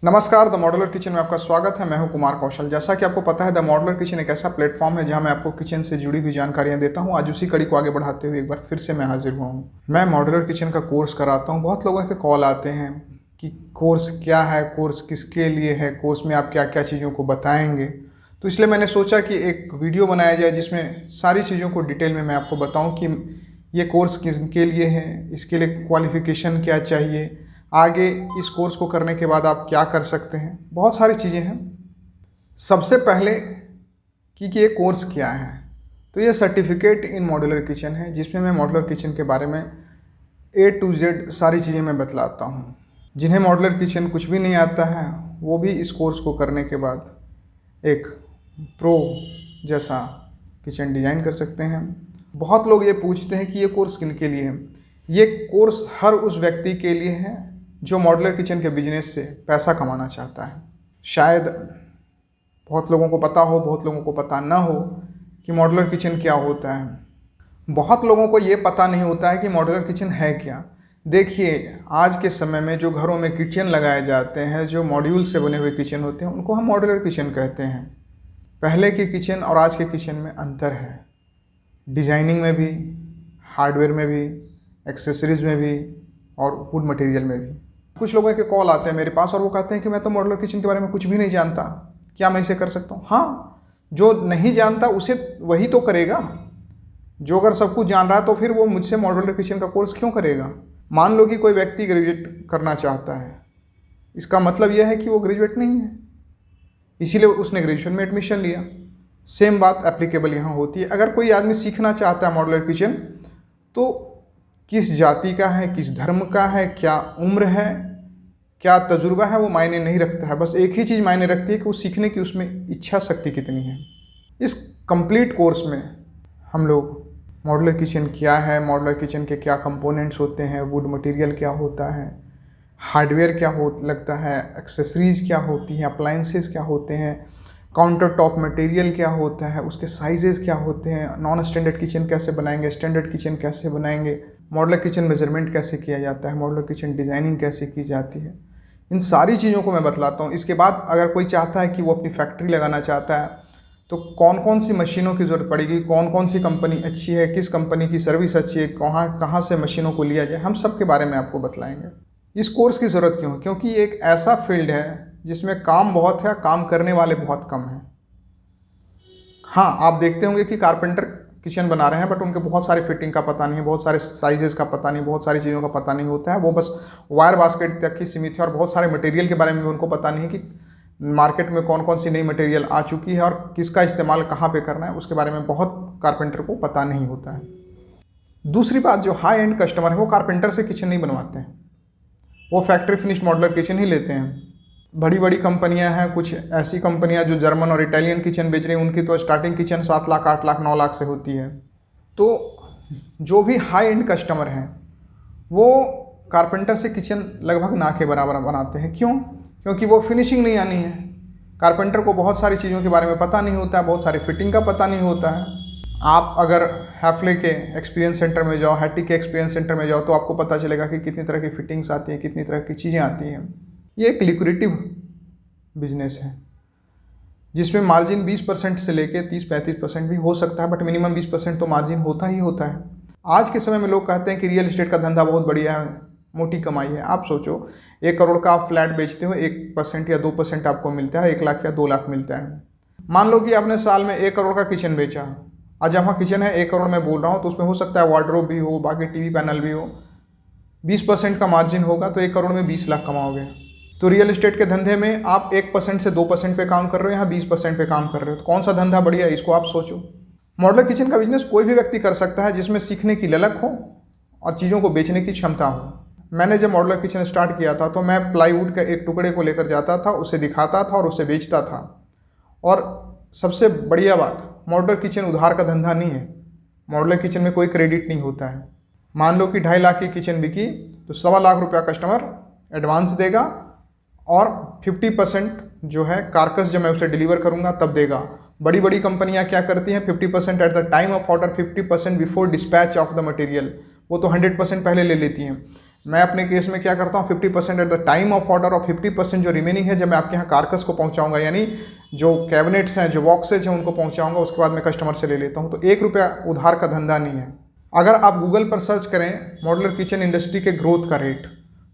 नमस्कार, the modular kitchen में आपका स्वागत है। मैं हूं कुमार कौशल। जैसा कि आपको पता है, द मॉड्यूलर किचन एक ऐसा प्लेटफॉर्म है जहां मैं आपको किचन से जुड़ी हुई जानकारियां देता हूं। आज उसी कड़ी को आगे बढ़ाते हुए एक बार फिर से मैं हाजिर हुआ हूं। मैं मॉड्यूलर किचन का कोर्स कराता हूं। बहुत लोगों के कॉल आते हैं कि कोर्स क्या है, कोर्स किसके लिए है, कोर्स में आप क्या क्या चीज़ों को बताएँगे। तो इसलिए मैंने सोचा कि एक वीडियो बनाया जाए जिसमें सारी चीज़ों को डिटेल में मैं आपको बताऊँ कि ये कोर्स किसके लिए है, इसके लिए क्वालिफ़िकेशन क्या चाहिए, आगे इस कोर्स को करने के बाद आप क्या कर सकते हैं। बहुत सारी चीज़ें हैं। सबसे पहले कि ये कोर्स क्या है, तो ये सर्टिफिकेट इन मॉड्यूलर किचन है जिसमें मैं मॉड्यूलर किचन के बारे में A to Z सारी चीज़ें मैं बतलाता हूँ। जिन्हें मॉड्यूलर किचन कुछ भी नहीं आता है वो भी इस कोर्स को करने के बाद एक प्रो जैसा किचन डिज़ाइन कर सकते हैं। बहुत लोग ये पूछते हैं कि ये कोर्स किन के लिए है। ये कोर्स हर उस व्यक्ति के लिए है जो मॉड्यूलर किचन के बिजनेस से पैसा कमाना चाहता है। शायद बहुत लोगों को पता हो, बहुत लोगों को पता ना हो कि मॉड्यूलर किचन क्या होता है। बहुत लोगों को ये पता नहीं होता है कि मॉड्यूलर किचन है क्या। देखिए, आज के समय में जो घरों में किचन लगाए जाते हैं, जो मॉड्यूल से बने हुए किचन होते हैं, उनको हम मॉड्यूलर किचन कहते हैं। पहले के किचन और आज के किचन में अंतर है, डिज़ाइनिंग में भी, हार्डवेयर में भी, एक्सेसरीज में भी और वुड मटेरियल में भी। कुछ लोगों के कॉल आते हैं मेरे पास और वो कहते हैं कि मैं तो मॉड्यूलर किचन के बारे में कुछ भी नहीं जानता, क्या मैं इसे कर सकता हूँ? हाँ, जो नहीं जानता उसे वही तो करेगा। जो अगर सब कुछ जान रहा है तो फिर वो मुझसे मॉड्यूलर किचन का कोर्स क्यों करेगा? मान लो कि कोई व्यक्ति ग्रेजुएट करना चाहता है, इसका मतलब यह है कि वो ग्रेजुएट नहीं है, इसीलिए उसने ग्रेजुएशन में एडमिशन लिया। सेम बात एप्लीकेबल यहाँ होती है। अगर कोई आदमी सीखना चाहता है मॉड्यूलर किचन, तो किस जाति का है, किस धर्म का है, क्या उम्र है, क्या तजुर्बा है, वो मायने नहीं रखता है। बस एक ही चीज़ मायने रखती है कि वो सीखने की उसमें इच्छा शक्ति कितनी है। इस कंप्लीट कोर्स में हम लोग मॉड्यूलर किचन क्या है, मॉड्यूलर किचन के क्या कंपोनेंट्स होते हैं, वुड मटेरियल क्या होता है, हार्डवेयर क्या लगता है, एक्सेसरीज क्या होती हैं, अप्लाइंसेस क्या होते हैं, काउंटर टॉप मटेरियल क्या होता है, उसके साइजेस क्या होते हैं, नॉन स्टैंडर्ड किचन कैसे बनाएंगे, स्टैंडर्ड किचन कैसे बनाएंगे, मॉड्यूलर किचन मेजरमेंट कैसे किया जाता है, मॉड्यूलर किचन डिज़ाइनिंग कैसे की जाती है। इन सारी चीज़ों को मैं बतलाता हूँ। इसके बाद अगर कोई चाहता है कि वो अपनी फैक्ट्री लगाना चाहता है तो कौन कौन सी मशीनों की ज़रूरत पड़ेगी, कौन कौन सी कंपनी अच्छी है, किस कंपनी की सर्विस अच्छी है, कहाँ से मशीनों को लिया जाए, हम सब के बारे में आपको बतलाएंगे। इस कोर्स की ज़रूरत क्यों है? क्योंकि ये एक ऐसा फील्ड है जिसमें काम बहुत है, काम करने वाले बहुत कम हैं। हाँ, आप देखते होंगे कि कारपेंटर किचन बना रहे हैं बट उनके बहुत सारे फिटिंग का पता नहीं है, बहुत सारे साइजेस का पता नहीं, बहुत सारी चीज़ों का पता नहीं होता है। वो बस वायर बास्केट तक ही सीमित है और बहुत सारे मटेरियल के बारे में भी उनको पता नहीं है कि मार्केट में कौन कौन सी नई मटेरियल आ चुकी है और किसका इस्तेमाल कहाँ पे करना है, उसके बारे में बहुत कारपेंटर को पता नहीं होता है। दूसरी बात, जो हाई एंड कस्टमर है वो कारपेंटर से किचन नहीं बनवाते हैं, वो फैक्ट्री फिनिश्ड मॉड्यूलर किचन ही लेते हैं। बड़ी बड़ी कंपनियां हैं, कुछ ऐसी कंपनियां जो जर्मन और इटालियन किचन बेच रही हैं, उनकी तो स्टार्टिंग किचन 7 लाख, 8 लाख, 9 लाख से होती है। तो जो भी हाई एंड कस्टमर हैं वो कारपेंटर से किचन लगभग ना के बराबर बनाते हैं। क्यों? क्योंकि वो फिनिशिंग नहीं आनी है। कारपेंटर को बहुत सारी चीज़ों के बारे में पता नहीं होता है, बहुत सारी फिटिंग का पता नहीं होता है। आप अगर हैफले के एक्सपीरियंस सेंटर में जाओ, हैटी के एक्सपीरियंस सेंटर में जाओ, तो आपको पता चलेगा कि कितनी तरह की फिटिंग्स आती हैं, कितनी तरह की चीज़ें आती हैं। ये एक लिक्विडेटिव बिजनेस है जिसमें मार्जिन 20% से लेके 30-35% भी हो सकता है, बट मिनिमम 20% तो मार्जिन होता ही होता है। आज के समय में लोग कहते हैं कि रियल एस्टेट का धंधा बहुत बढ़िया है, मोटी कमाई है। आप सोचो, 1 करोड़ का आप फ्लैट बेचते हो, 1% या 2% आपको मिलता है, 1 लाख या 2 लाख मिलता है। मान लो कि आपने साल में 1 करोड़ का किचन बेचा। आज जहाँ किचन है 1 करोड़ में बोल रहा हूँ, तो उसमें हो सकता है वार्डरोब भी हो, बाकी टीवी पैनल भी हो। 20% का मार्जिन होगा तो 1 करोड़ में 20 लाख कमाओगे। तो रियल एस्टेट के धंधे में आप 1% से 2% पे काम कर रहे हो, यहाँ 20% पे काम कर रहे हो, तो कौन सा धंधा बढ़िया है, इसको आप सोचो। मॉड्यूलर किचन का बिजनेस कोई भी व्यक्ति कर सकता है जिसमें सीखने की ललक हो और चीज़ों को बेचने की क्षमता हो। मैंने जब मॉड्यूलर किचन स्टार्ट किया था तो मैं प्लाईवुड के एक टुकड़े को लेकर जाता था, उसे दिखाता था और उसे बेचता था। और सबसे बढ़िया बात, मॉड्यूलर किचन उधार का धंधा नहीं है। मॉड्यूलर किचन में कोई क्रेडिट नहीं होता है। मान लो कि 2.5 लाख की किचन बिकी तो 1.25 लाख रुपया कस्टमर एडवांस देगा और 50% जो है कारकस जब मैं उसे डिलीवर करूंगा तब देगा। बड़ी बड़ी कंपनियां क्या करती हैं, 50% at the time of order, 50% before dispatch of the material, वो तो 100% पहले ले लेती हैं। मैं अपने केस में क्या करता हूँ, 50% at the time of order और 50% जो रिमेनिंग है जब मैं आपके यहाँ कारकस को पहुँचाऊँगा, यानी जो कैबिनेट्स हैं, जो बॉक्सेज हैं, उनको पहुँचाऊँगा, उसके बाद मैं कस्टमर से ले लेता हूँ। तो 1 रुपया उधार का धंधा नहीं है। अगर आप गूगल पर सर्च करें मॉड्यूलर किचन इंडस्ट्री के ग्रोथ का रेट,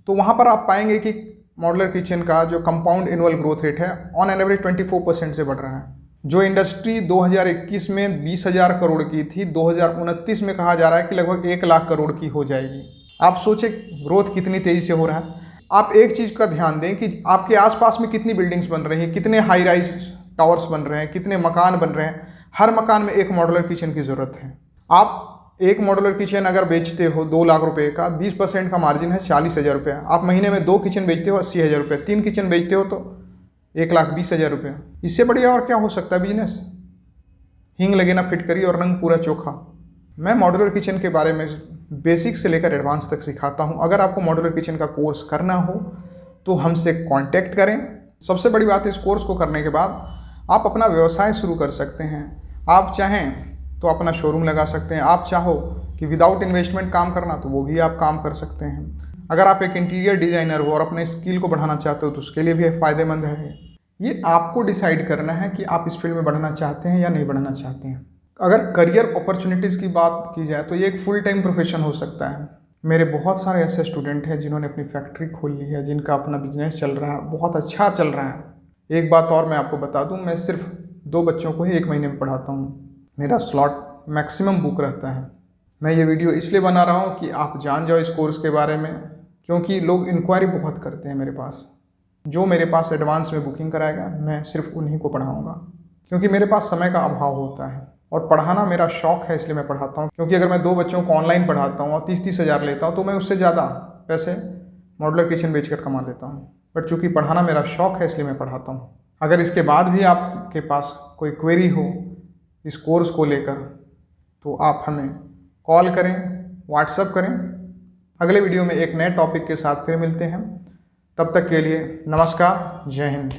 तो वहाँ पर आप पाएंगे कि मॉड्यूलर किचन का जो कंपाउंड एनुअल ग्रोथ रेट है ऑन एन एवरेज 24% से बढ़ रहा है। जो इंडस्ट्री 2021 में 20,000 करोड़ की थी, 2029 में कहा जा रहा है कि लगभग 1 लाख करोड़ की हो जाएगी। आप सोचें ग्रोथ कितनी तेज़ी से हो रहा है। आप एक चीज़ का ध्यान दें कि आपके आसपास में कितनी बिल्डिंग्स बन रही हैं, कितने हाई राइज टावर्स बन रहे हैं, कितने मकान बन रहे हैं। हर मकान में एक मॉड्यूलर किचन की ज़रूरत है। आप एक मॉड्यूलर किचन अगर बेचते हो 2 लाख रुपए का, 20% का मार्जिन है 40,000 रुपये। आप महीने में 2 किचन बेचते हो 80,000 रुपये, 3 किचन बेचते हो तो 1,20,000 रुपये। इससे बढ़िया और क्या हो सकता है बिजनेस। हींग लगे ना फिटकरी और रंग पूरा चोखा। मैं मॉड्यूलर किचन के बारे में बेसिक से लेकर एडवांस तक सिखाता हूं। अगर आपको मॉड्यूलर किचन का कोर्स करना हो तो हमसे कांटेक्ट करें। सबसे बड़ी बात है, इस कोर्स को करने के बाद आप अपना व्यवसाय शुरू कर सकते हैं। आप चाहें तो अपना शोरूम लगा सकते हैं। आप चाहो कि विदाउट इन्वेस्टमेंट काम करना, तो वो भी आप काम कर सकते हैं। अगर आप एक इंटीरियर डिज़ाइनर हो और अपने स्किल को बढ़ाना चाहते हो तो उसके लिए भी फ़ायदेमंद है। ये आपको डिसाइड करना है कि आप इस फील्ड में बढ़ना चाहते हैं या नहीं बढ़ना चाहते हैं। अगर करियर अपॉर्चुनिटीज़ की बात की जाए तो ये एक फुल टाइम प्रोफेशन हो सकता है। मेरे बहुत सारे ऐसे स्टूडेंट हैं जिन्होंने अपनी फैक्ट्री खोल ली है, जिनका अपना बिजनेस चल रहा है, बहुत अच्छा चल रहा है। एक बात और मैं आपको बता दूं, मैं सिर्फ 2 बच्चों को ही 1 महीने में पढ़ाता हूं। मेरा स्लॉट मैक्सिमम बुक रहता है। मैं ये वीडियो इसलिए बना रहा हूँ कि आप जान जाओ इस कोर्स के बारे में, क्योंकि लोग इंक्वायरी बहुत करते हैं मेरे पास। जो मेरे पास एडवांस में बुकिंग कराएगा मैं सिर्फ उन्हीं को पढ़ाऊँगा, क्योंकि मेरे पास समय का अभाव होता है और पढ़ाना मेरा शौक़ है, इसलिए मैं पढ़ाता हूँ। क्योंकि अगर मैं 2 बच्चों को ऑनलाइन पढ़ाता हूँ और 30-30 हज़ार लेता हूँ तो मैं उससे ज़्यादा पैसे मॉड्यूलर किचन बेचकर कमा लेता हूँ। बट चूँकि पढ़ाना मेरा शौक़ है इसलिए मैं पढ़ाता हूँ। अगर इसके बाद भी आपके पास कोई क्वेरी हो इस कोर्स को लेकर तो आप हमें कॉल करें, व्हाट्सएप करें। अगले वीडियो में एक नए टॉपिक के साथ फिर मिलते हैं। तब तक के लिए नमस्कार, जय हिंद।